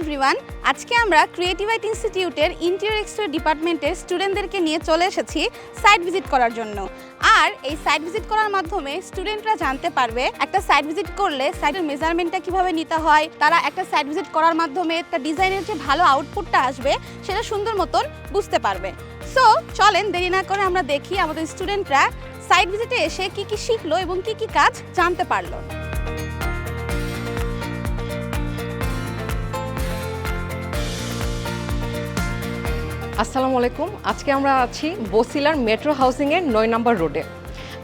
Everyone, আজকে আমরা creative art ইনস্টিটিউটের ইন্টেরিয়র এক্সটেরিয়র ডিপার্টমেন্টের স্টুডেন্টদেরকে নিয়ে চলে এসেছি সাইট ভিজিট করার জন্য। আর এই সাইট ভিজিট করার মাধ্যমে স্টুডেন্টরা জানতে পারবে একটা সাইট ভিজিট করলে সাইটের মেজারমেন্টটা কিভাবে নিতে হয়, তারা একটা সাইট ভিজিট করার মাধ্যমে তার ডিজাইনের যে ভালো আউটপুটটা আসবে সেটা সুন্দর মতন বুঝতে পারবে। সো চলেন দেরি না করে আমরা দেখি আমাদের স্টুডেন্টরা সাইট ভিজিটে এসে কি কি শিখলো এবং কি কি কাজ জানতে পারলো। আসসালামু আলাইকুম। আজকে আমরা আছি বসিলার মেট্রো হাউসিংয়ের 9 নম্বর রোডে।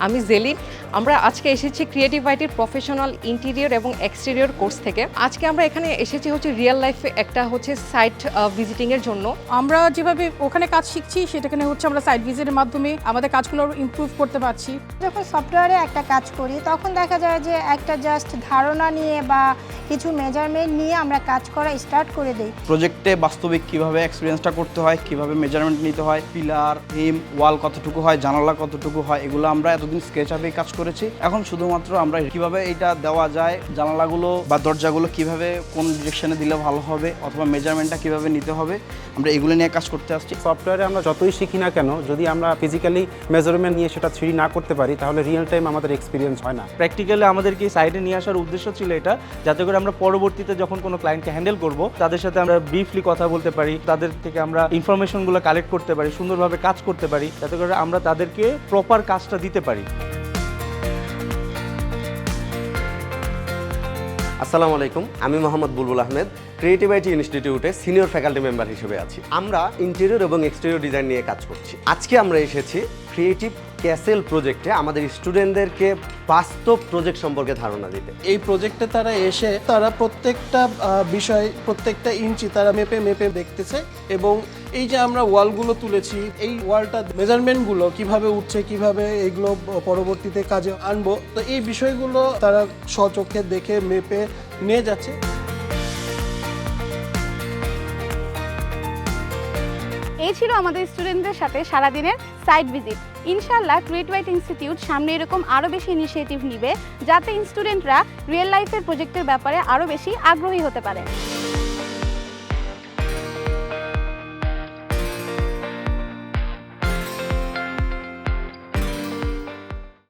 আমি জেলিন। আমরা আজকে এসেছি ক্রিয়েটিভ আইটির প্রফেশনাল ইন্টেরিয়র এবং এক্সটেরিয়র কোর্স থেকে। আজকে আমরা এখানে এসেছি রিয়েল লাইফে একটা সাইট ভিজিটিংয়ের জন্য। আমরা যেভাবে ওখানে কাজ শিখছি সেটাখানে আমরা সাইট ভিজিটের মাধ্যমে আমাদের কাজগুলো ইমপ্রুভ করতে পারছি। যখন সফটওয়্যারে একটা কাজ করি তখন দেখা যায় যে একটা জাস্ট ধারণা নিয়ে বা কিছু মেজারমেন্ট নিয়ে আমরা কাজ করা স্টার্ট করে দিই। প্রজেক্টে বাস্তবিক কিভাবে এক্সপিরিয়েন্সটা করতে হয়, কিভাবে মেজারমেন্ট নিতে হয়, পিলার, হিম, ওয়াল কতটুকু হয়, জানালা কতটুকু হয়, এগুলো আমরা এতদিন স্কেচ আপেই কাজ করেছি। এখন শুধুমাত্র আমরা কিভাবে এটা দেওয়া যায়, জানালাগুলো বা দরজাগুলো কিভাবে কোন ডিরেকশনে দিলে ভালো হবে অথবা মেজারমেন্টটা কিভাবে নিতে হবে, আমরা এগুলো নিয়ে কাজ করতে আসছি। সফটওয়্যারে আমরা যতই শিখি না কেন, যদি আমরা ফিজিক্যালি মেজারমেন্ট নিয়ে সেটা 3D না করতে পারি তাহলে রিয়েল টাইম আমাদের এক্সপিরিয়েন্স হয় না। প্র্যাকটিক্যালি আমাদেরকে সাইডে নিয়ে আসার উদ্দেশ্য ছিল এটা, যাতে করে আমরা পরবর্তীতে যখন কোনো ক্লায়েন্টকে হ্যান্ডেল করব তাদের সাথে আমরা ব্রিফলি কথা বলতে পারি, তাদের থেকে আমরা ইনফরমেশনগুলো কালেক্ট করতে পারি, সুন্দরভাবে কাজ করতে পারি, যাতে করে আমরা তাদেরকে প্রপার কাজটা দিতে পারি। আসসালামু আলাইকুম, আমি মোহাম্মদ বুলবুল আহমেদ, ক্রিয়েটিভ আইটি ইনস্টিটিউটে সিনিয়র ফ্যাকাল্টি মেম্বার হিসেবে আছি। আমরা ইন্টেরিয়র এবং এক্সটেরিয়র ডিজাইন নিয়ে কাজ করছি। আজকে আমরা এসেছি ক্রিয়েটিভ ক্যাসেল প্রজেক্টে আমাদের স্টুডেন্টদেরকে বাস্তব প্রজেক্ট সম্পর্কে ধারণা দিতে। এই প্রজেক্টে তারা এসে তারা প্রত্যেকটা বিষয়, প্রত্যেকটা ইঞ্চি তারা মেপে মেপে দেখতেছে, এবং এই যে আমরা ওয়ালগুলো তুলেছি, এই ওয়ালটা মেজারমেন্টগুলো কিভাবে উঠছে, কিভাবে এগুলো পরবর্তীতে কাজে আনবো, তো এই বিষয়গুলো তারা স্বচক্ষে দেখে মেপে নিয়ে যাচ্ছে। এই ছিল আমাদের স্টুডেন্টদের সাথে সারাদিনের সাইট ভিজিট। ইনশাআল্লাহ ক্রিয়েটিভ আর্ট ইনস্টিটিউট সামনে এরকম আরও বেশি ইনিশিয়েটিভ নিবে, যাতে স্টুডেন্টরা রিয়েল লাইফের প্রজেক্টের ব্যাপারে আরও বেশি আগ্রহী হতে পারে।